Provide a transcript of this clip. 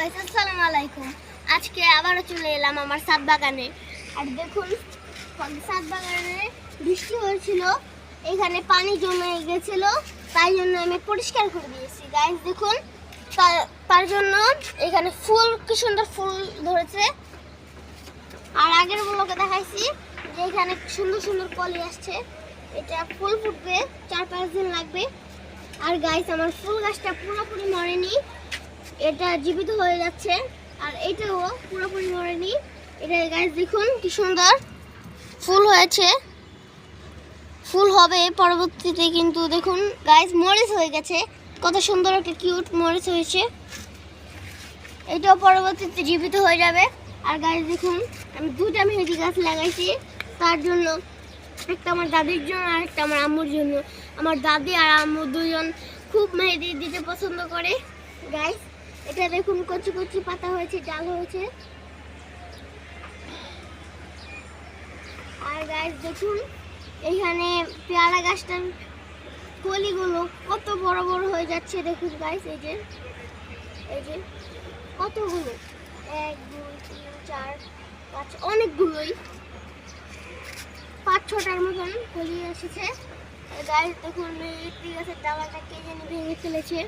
Guys, আসসালামু আলাইকুম। আজকে আবারও চলে এলাম আমার ছাদ বাগানে। আর দেখুন, ছাদ বাগানে বৃষ্টি হয়েছিল, এখানে পানি জমে গেছিল, তাই জন্য আমি পরিষ্কার করে দিয়েছি। গাইস দেখুন, তার জন্য এখানে ফুল, কি সুন্দর ফুল ধরেছে। আর আগের ব্লগে দেখাইছি যে এখানে সুন্দর সুন্দর কলি আসছে, এটা ফুল ফুটবে 4-5 দিন লাগবে। আর গাইস, আমার ফুল গাছটা পুরোপুরি মরেনি, এটা জীবিত হয়ে যাচ্ছে। আর এটাও পুরোপুরি মরেনি, এটা গাইস দেখুন কি সুন্দর ফুল হয়েছে, ফুল হবে পরবর্তীতে। কিন্তু দেখুন গাইস, মরিচ হয়ে গেছে, কত সুন্দর একটা কিউট মরিচ হয়েছে, এটাও পরবর্তীতে জীবিত হয়ে যাবে। আর গাইস দেখুন, আমি 2টা মেহেদি গাছ লাগাইছি, তার জন্য একটা আমার দাদির জন্য আর একটা আমার আম্মুর জন্য। আমার দাদি আর আম্মু দুজন খুব মেহেদি দিতে পছন্দ করে। গাইস এটা দেখুন, কচি কচি পাতা হয়েছে, ডাল হয়েছে। আর গাইস দেখুন, এইখানে পেয়ারা গাছটার কলিগুলো কত বড় বড় হয়ে যাচ্ছে। দেখুন গাইস, এই যে কতগুলো, 1 2 3 4 5, অনেকগুলোই, 5-6টার মতন কলি এসেছে। গাইস দেখুন, এই গাছের ডালাটা কে জানি ভেঙে ফেলেছে।